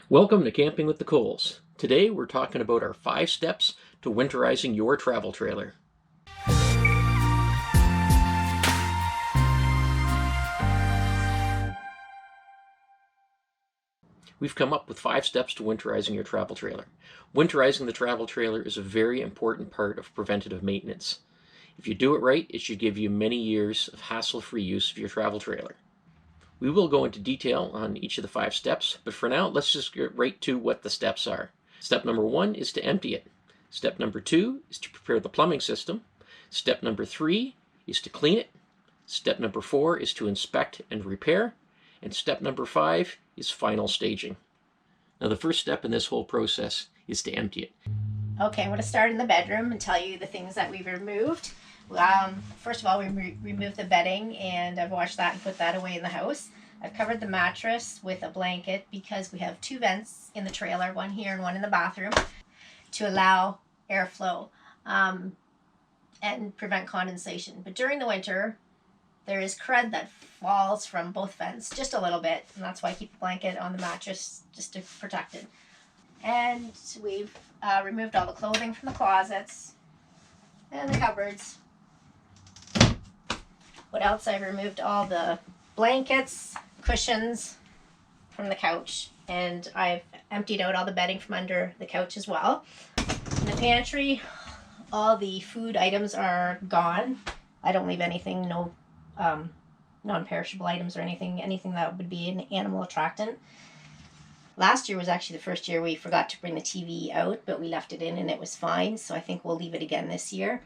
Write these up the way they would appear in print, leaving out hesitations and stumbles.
Welcome to Camping with the Coles. Today we're talking about our 5 steps to winterizing your travel trailer. We've come up with 5 steps to winterizing your travel trailer. Winterizing the travel trailer is a very important part of preventative maintenance. If you do it right, it should give you many years of hassle-free use of your travel trailer. We will go into detail on each of the 5 steps, but for now, let's just get right to what the steps are. Step number 1 is to empty it. Step number 2 is to prepare the plumbing system. Step number 3 is to clean it. Step number 4 is to inspect and repair. And step number 5 is final staging. Now, the first step in this whole process is to empty it. Okay, I'm going to start in the bedroom and tell you the things that we've removed. First of all, we removed the bedding, and I've washed that and put that away in the house. I've covered the mattress with a blanket because we have 2 vents in the trailer, one here and one in the bathroom, to allow airflow and prevent condensation. But during the winter, there is crud that falls from both vents, just a little bit, and that's why I keep the blanket on the mattress just to protect it. And we've removed all the clothing from the closets and the cupboards. What else? I've removed all the blankets, cushions from the couch, and I've emptied out all the bedding from under the couch as well. In the pantry, all the food items are gone. I don't leave anything, no non-perishable items or anything that would be an animal attractant. Last year was actually the first year we forgot to bring the TV out, but we left it in and it was fine, so I think we'll leave it again this year.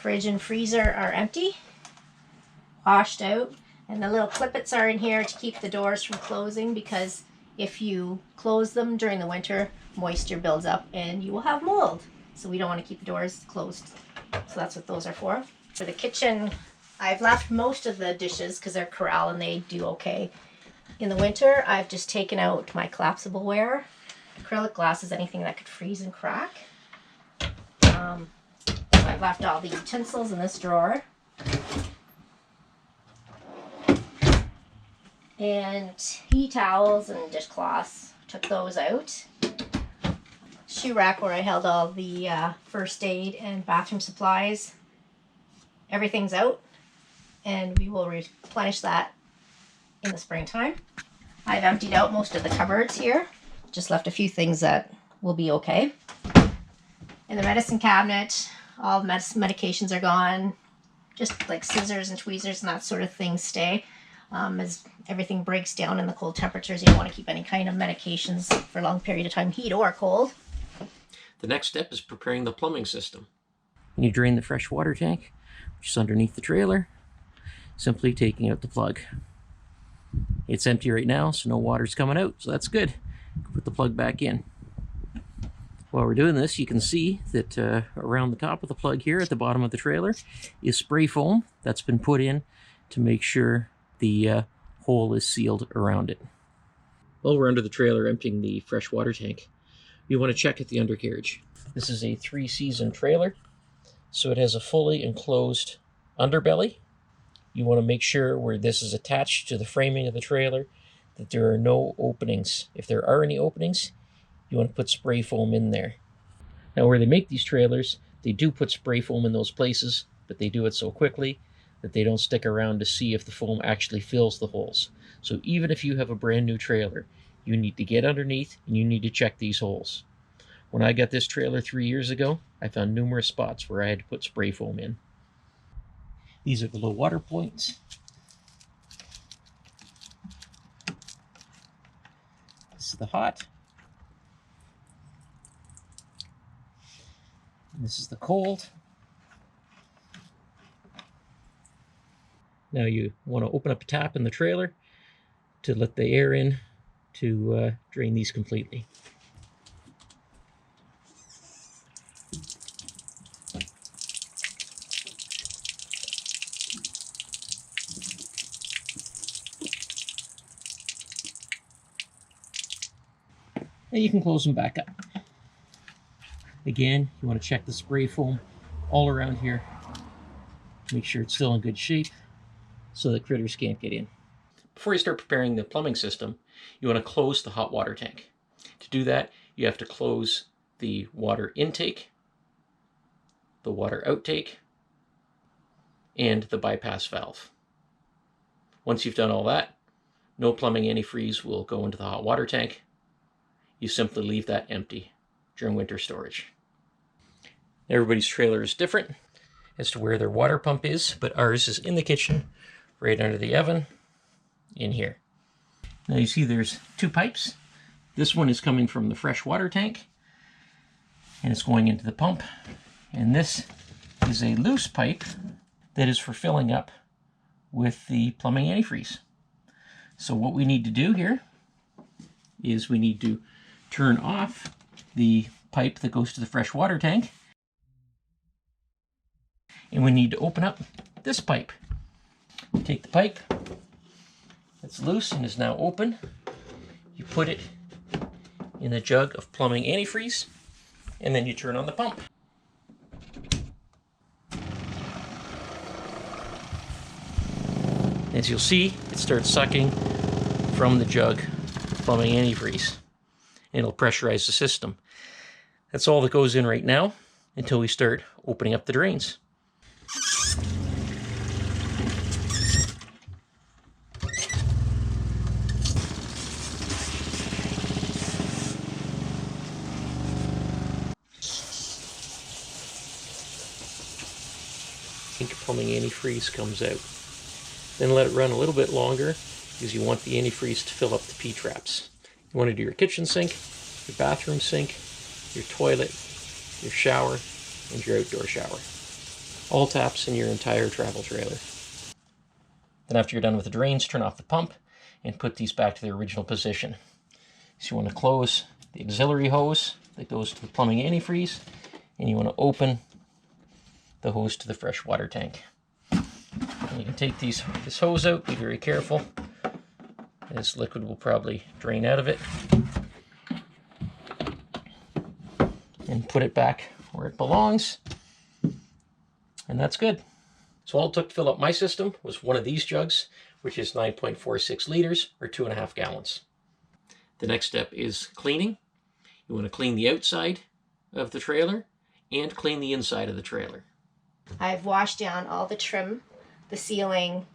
Fridge and freezer are empty, washed out, and the little clippets are in here to keep the doors from closing, because if you close them during the winter, moisture builds up and you will have mold. So we don't want to keep the doors closed. So that's what those are for. For the kitchen, I've left most of the dishes because they're Corral and they do okay. In the winter, I've just taken out my collapsible ware. Acrylic glass is anything that could freeze and crack. So I've left all the utensils in this drawer. And tea towels and dishcloths, took those out. Shoe rack where I held all the first aid and bathroom supplies. Everything's out, and we will replenish that in the springtime. I've emptied out most of the cupboards here. Just left a few things that will be okay. In the medicine cabinet, all medications are gone. Just like scissors and tweezers and that sort of thing stay. As everything breaks down in the cold temperatures, you don't want to keep any kind of medications for a long period of time, heat or cold. The next step is preparing the plumbing system. When you drain the fresh water tank, which is underneath the trailer, simply taking out the plug. It's empty right now, so no water's coming out, so that's good. Put the plug back in. While we're doing this, you can see that around the top of the plug here at the bottom of the trailer is spray foam that's been put in to make sure the hole is sealed around it. While we're under the trailer emptying the fresh water tank, you want to check at the undercarriage. This is a 3-season trailer, so it has a fully enclosed underbelly. You want to make sure where this is attached to the framing of the trailer that there are no openings. If there are any openings, you want to put spray foam in there. Now, where they make these trailers, they do put spray foam in those places, but they do it so quickly that they don't stick around to see if the foam actually fills the holes. So even if you have a brand new trailer, you need to get underneath and you need to check these holes. When I got this trailer 3 years ago, I found numerous spots where I had to put spray foam in. These are the low water points. This is the hot. And this is the cold. Now you want to open up a tap in the trailer to let the air in to drain these completely. And you can close them back up. Again, you want to check the spray foam all around here. Make sure it's still in good shape so that critters can't get in. Before you start preparing the plumbing system, you want to close the hot water tank. do that, you have to close the water intake, the water outtake, and the bypass valve. Once you've done all that, no plumbing antifreeze will go into the hot water tank. You simply leave that empty during winter storage. Everybody's trailer is different as to where their water pump is, but ours is in the kitchen, right under the oven, in here. Now you see there's two pipes. This one is coming from the fresh water tank, and it's going into the pump. And this is a loose pipe that is for filling up with the plumbing antifreeze. So what we need to do here is we need to turn off the pipe that goes to the fresh water tank, and we need to open up this pipe. Take the pipe that's loose and is now open, you put it in a jug of plumbing antifreeze, and then you turn on the pump. As you'll see, it starts sucking from the jug plumbing antifreeze, and it'll pressurize the system. That's all that goes in right now until we start opening up the drains. Pink plumbing antifreeze comes out. Then let it run a little bit longer because you want the antifreeze to fill up the P-traps. You want to do your kitchen sink, your bathroom sink, your toilet, your shower, and your outdoor shower. All taps in your entire travel trailer. Then after you're done with the drains, turn off the pump and put these back to their original position. So you want to close the auxiliary hose that goes to the plumbing antifreeze, and you want to open the hose to the fresh water tank. And you can take this hose out, be very careful. This liquid will probably drain out of it. And put it back where it belongs. And that's good. So all it took to fill up my system was one of these jugs, which is 9.46 liters or 2.5 gallons. The next step is cleaning. You want to clean the outside of the trailer and clean the inside of the trailer. I've washed down all the trim, the ceiling,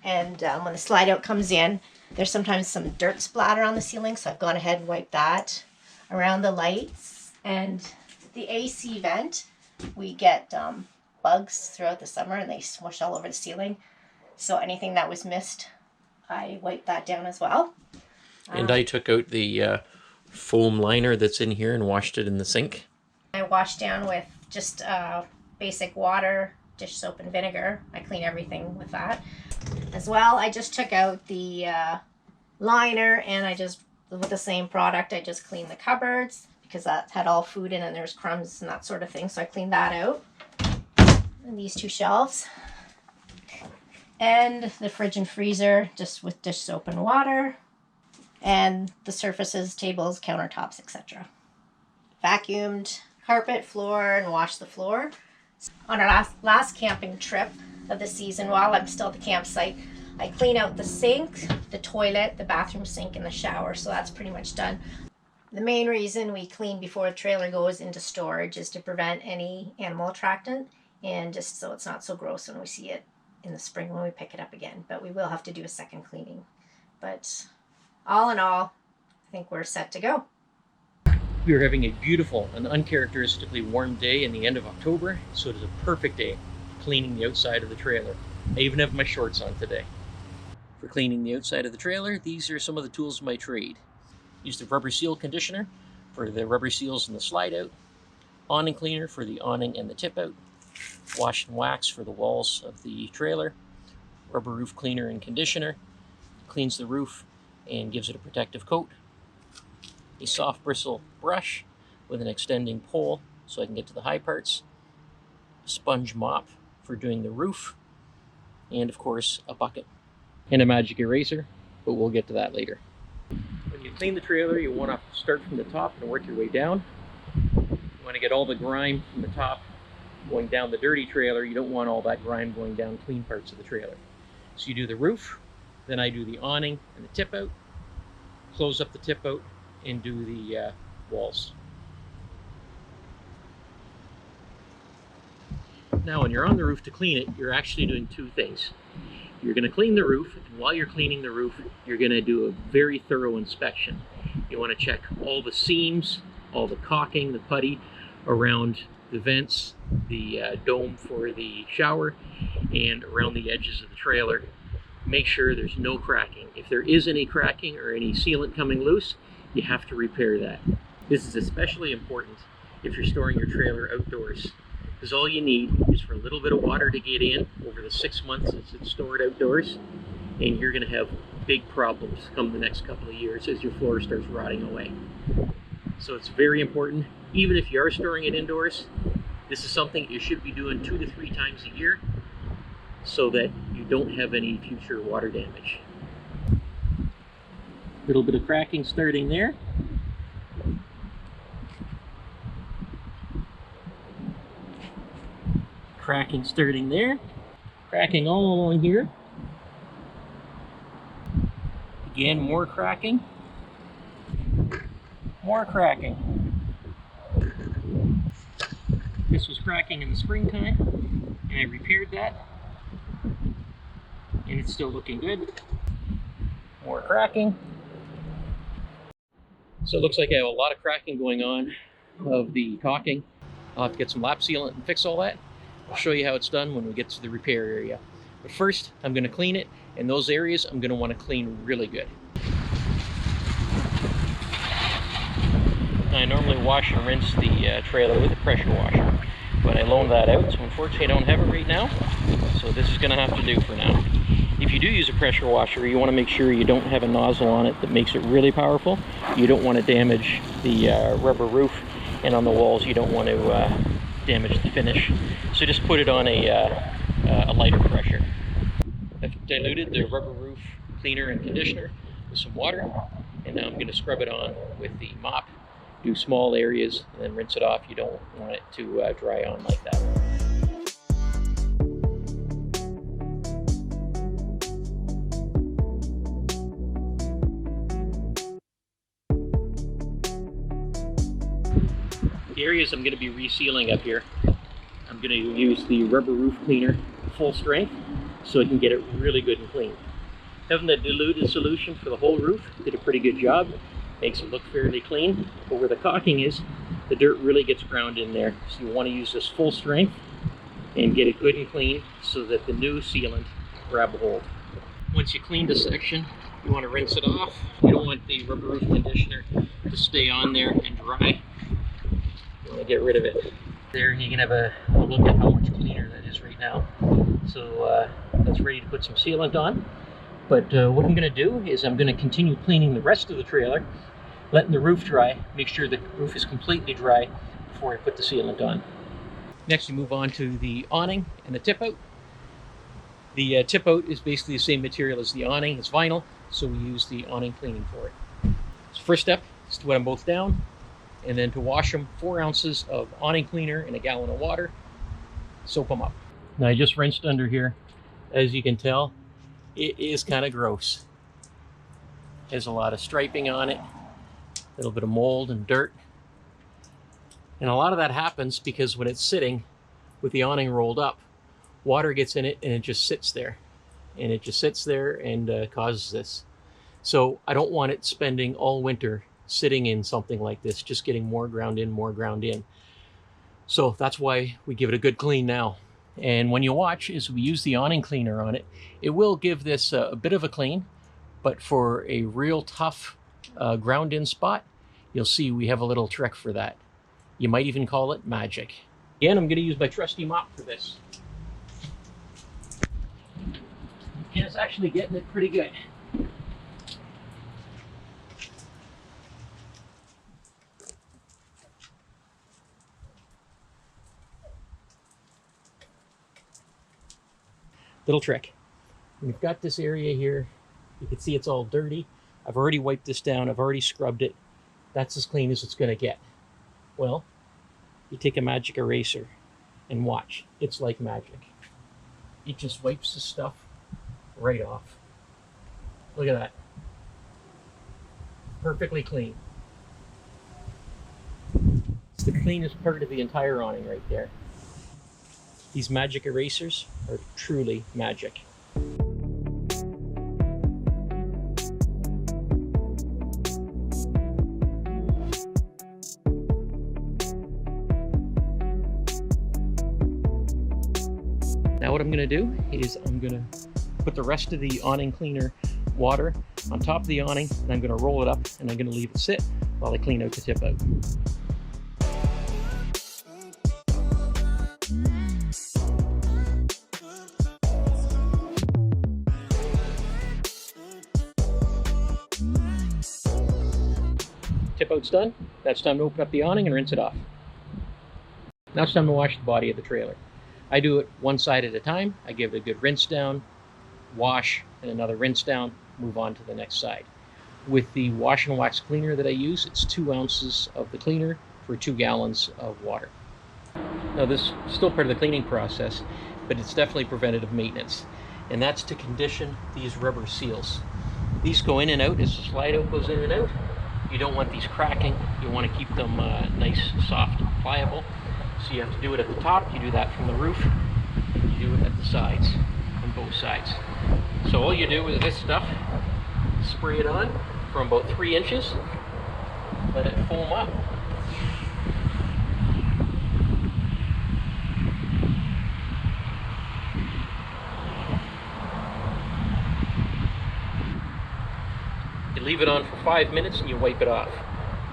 and when the slide out comes in, there's sometimes some dirt splatter on the ceiling, so I've gone ahead and wiped that. Around the lights and the AC vent, we get bugs throughout the summer and they smush all over the ceiling. So anything that was missed, I wiped that down as well. And I took out the foam liner that's in here and washed it in the sink. I washed down with just basic water, dish soap, and vinegar. I clean everything with that. As well, I just took out the liner, and with the same product, I just cleaned the cupboards because that had all food in and there's crumbs and that sort of thing. So I cleaned that out. And these two shelves. And the fridge and freezer, just with dish soap and water. And the surfaces, tables, countertops, etc. Vacuumed carpet, floor, and washed the floor. On our last camping trip of the season, while I'm still at the campsite, I clean out the sink, the toilet, the bathroom sink, and the shower. So that's pretty much done. The main reason we clean before the trailer goes into storage is to prevent any animal attractant, and just so it's not so gross when we see it in the spring when we pick it up again. But we will have to do a second cleaning. But all in all, I think we're set to go. We are having a beautiful and uncharacteristically warm day in the end of October, so it is a perfect day for cleaning the outside of the trailer. I even have my shorts on today. For cleaning the outside of the trailer, these are some of the tools of my trade. Use the rubber seal conditioner for the rubber seals and the slide out, awning cleaner for the awning and the tip out, wash and wax for the walls of the trailer, rubber roof cleaner and conditioner, cleans the roof and gives it a protective coat, a soft bristle brush with an extending pole so I can get to the high parts, a sponge mop for doing the roof, and of course a bucket. And a magic eraser, but we'll get to that later. When you clean the trailer, you want to start from the top and work your way down. You want to get all the grime from the top going down the dirty trailer. You don't want all that grime going down clean parts of the trailer. So you do the roof, then I do the awning and the tip out, close up the tip out, and do the walls. Now when you're on the roof to clean it, you're actually doing two things. You're going to clean the roof, and while you're cleaning the roof, you're going to do a very thorough inspection. You want to check all the seams, all the caulking, the putty around the vents, the dome for the shower, and around the edges of the trailer. Make sure there's no cracking. If there is any cracking or any sealant coming loose, you have to repair that. This is especially important if you're storing your trailer outdoors, because all you need is for a little bit of water to get in over the 6 months that it's stored outdoors, and you're going to have big problems come the next couple of years as your floor starts rotting away. So it's very important. Even if you are storing it indoors, this is something you should be doing 2 to 3 times a year so that you don't have any future water damage. A little bit of cracking starting there. Cracking starting there. Cracking all along here. Again, more cracking. More cracking. This was cracking in the springtime, and I repaired that, and it's still looking good. More cracking. So it looks like I have a lot of cracking going on of the caulking. I'll have to get some lap sealant and fix all that. I'll show you how it's done when we get to the repair area. But first, I'm going to clean it, and those areas I'm going to want to clean really good. I normally wash and rinse the trailer with a pressure washer, but I loaned that out, so unfortunately I don't have it right now, so this is going to have to do for now. If you do use a pressure washer, you want to make sure you don't have a nozzle on it that makes it really powerful. You don't want to damage the rubber roof, and on the walls you don't want to damage the finish. So just put it on a lighter pressure. I've diluted the rubber roof cleaner and conditioner with some water, and now I'm going to scrub it on with the mop. Do small areas and then rinse it off. You don't want it to dry on like that. The areas I'm going to be resealing up here, I'm going to use the rubber roof cleaner full strength so I can get it really good and clean. Having the diluted solution for the whole roof did a pretty good job. Makes it look fairly clean, but where the caulking is, the dirt really gets ground in there. So you want to use this full strength and get it good and clean so that the new sealant grab a hold. Once you clean the section, you want to rinse it off. You don't want the rubber roof conditioner to stay on there and dry. You want to get rid of it. There, you can have a look at how much cleaner that is right now. So that's ready to put some sealant on. But what I'm going to do is I'm going to continue cleaning the rest of the trailer, letting the roof dry, make sure the roof is completely dry before I put the sealant on. Next we move on to the awning and the tip out. The tip out is basically the same material as the awning. It's vinyl, so we use the awning cleaning for it. So first step is to wet them both down, and then to wash them, 4 ounces of awning cleaner in a gallon of water. Soap them up. Now I just rinsed under here. As you can tell, it is kind of gross. There's a lot of striping on it, a little bit of mold and dirt. And a lot of that happens because when it's sitting with the awning rolled up, water gets in it and it just sits there. And it just sits there and causes this. So I don't want it spending all winter sitting in something like this, just getting more ground in, more ground in. So that's why we give it a good clean now. And when you watch, as we use the awning cleaner on it, it will give this a bit of a clean, but for a real tough ground in spot, you'll see we have a little trick for that. You might even call it magic. Again, I'm going to use my trusty mop for this. And it's actually getting it pretty good. Little trick. We've got this area here. You can see it's all dirty. I've already wiped this down. I've already scrubbed it. That's as clean as it's going to get. Well, you take a magic eraser and watch. It's like magic. It just wipes the stuff right off. Look at that. Perfectly clean. It's the cleanest part of the entire awning right there. These magic erasers are truly magic. Now what I'm going to do is I'm going to put the rest of the awning cleaner water on top of the awning, and I'm going to roll it up and I'm going to leave it sit while I clean out the tip out. Tip out's done. That's time to open up the awning and rinse it off. Now it's time to wash the body of the trailer. I do it one side at a time. I give it a good rinse down, wash, and another rinse down, move on to the next side. With the wash and wax cleaner that I use, it's 2 ounces of the cleaner for 2 gallons of water. Now this is still part of the cleaning process, but it's definitely preventative maintenance, and that's to condition these rubber seals. These go in and out as the slide out goes in and out. You don't want these cracking. You want to keep them nice, soft, pliable. So you have to do it at the top, you do that from the roof, and you do it at the sides, on both sides. So all you do with this stuff, spray it on from about 3 inches, let it foam up. You leave it on for 5 minutes and you wipe it off.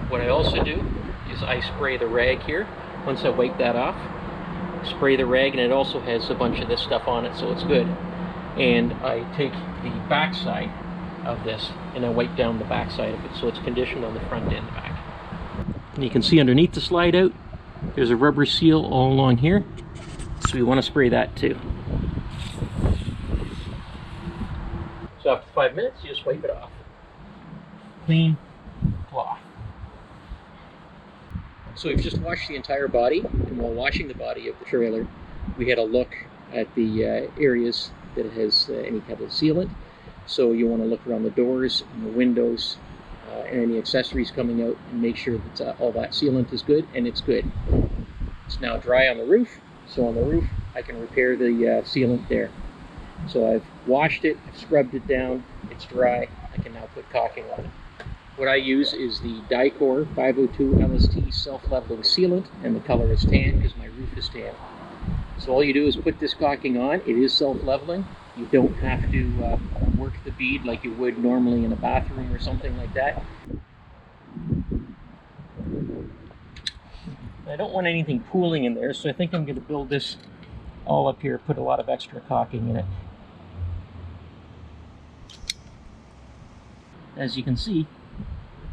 What I also do is I spray the rag here. Once I wipe that off, spray the rag, and it also has a bunch of this stuff on it, so it's good. And I take the back side of this and I wipe down the back side of it, so it's conditioned on the front and the back. And you can see underneath the slide out, there's a rubber seal all along here, so we want to spray that too. So after 5 minutes, you just wipe it off. Clean cloth. So we've just washed the entire body, and while washing the body of the trailer, we had a look at the areas that it has any kind of sealant. So you want to look around the doors and the windows and any accessories coming out and make sure that all that sealant is good, and it's good. It's now dry on the roof, so on the roof I can repair the sealant there. So I've washed it, I've scrubbed it down, it's dry, I can now put caulking on it. What I use is the Dicor 502 LST self-leveling sealant, and the color is tan because my roof is tan. So all you do is put this caulking on. It is self-leveling. You don't have to work the bead like you would normally in a bathroom or something like that. I don't want anything pooling in there, so I think I'm going to build this all up here, put a lot of extra caulking in it. As you can see,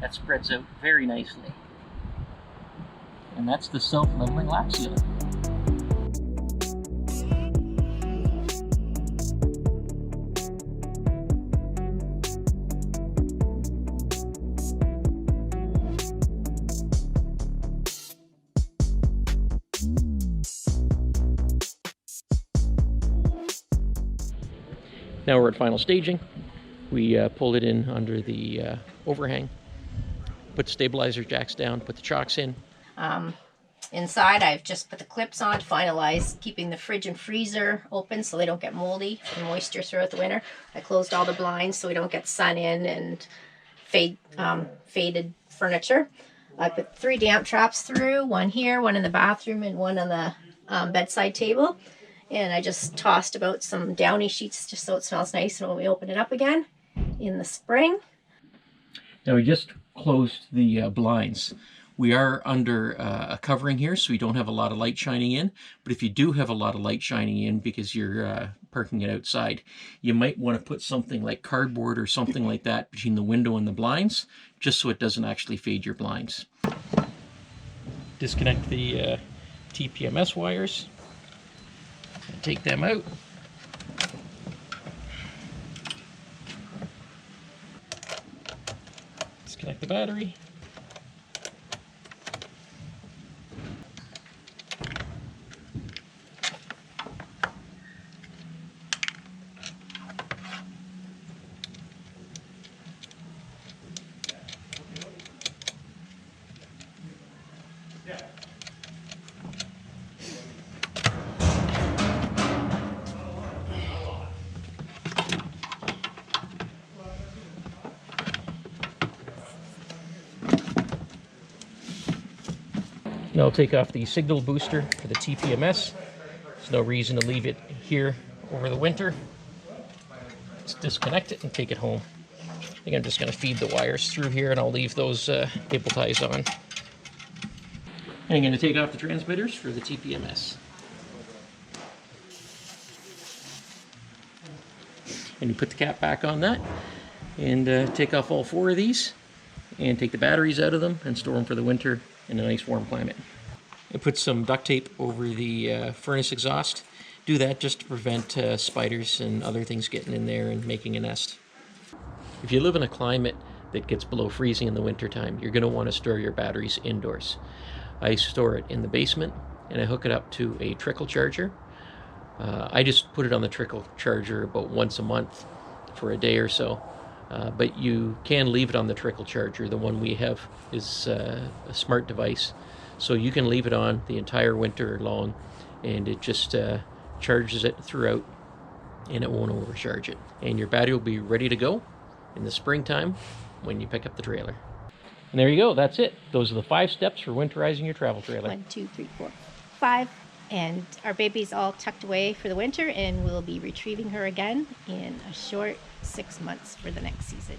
that spreads out very nicely. And that's the self-leveling lap sealant. Now we're at final staging. We pulled it in under the overhang, put the stabilizer jacks down, put the chocks in. Inside, I've just put the clips on to finalize keeping the fridge and freezer open so they don't get moldy from moisture throughout the winter. I closed all the blinds so we don't get sun in and faded furniture. I put 3 damp traps through, one here, one in the bathroom, and one on the bedside table. And I just tossed about some downy sheets just so it smells nice when we open it up again in the spring. Now we just closed the blinds. We are under a covering here, so we don't have a lot of light shining in. But if you do have a lot of light shining in because you're parking it outside, you might want to put something like cardboard or something like that between the window and the blinds, just so it doesn't actually fade your blinds. Disconnect the TPMS wires and take them out. Disconnect the battery. Now I'll take off the signal booster for the TPMS. There's no reason to leave it here over the winter. Just disconnect it and take it home. I think I'm just going to feed the wires through here, and I'll leave those cable ties on. And I'm going to take off the transmitters for the TPMS. And you put the cap back on that, and take off all 4 of these, and take the batteries out of them and store them for the winter in a nice warm climate. I put some duct tape over the furnace exhaust. Do that just to prevent spiders and other things getting in there and making a nest. If you live in a climate that gets below freezing in the wintertime, you're going to want to store your batteries indoors. I store it in the basement, and I hook it up to a trickle charger. I just put it on the trickle charger about once a month for a day or so. But you can leave it on the trickle charger. The one we have is a smart device. So you can leave it on the entire winter long, and it just charges it throughout, and it won't overcharge it. And your battery will be ready to go in the springtime when you pick up the trailer. And there you go, that's it. Those are the 5 steps for winterizing your travel trailer. 1, 2, 3, 4, 5. And our baby's all tucked away for the winter, and we'll be retrieving her again in a short 6 months for the next season.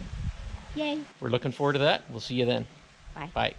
Yay! We're looking forward to that. We'll see you then. Bye. Bye.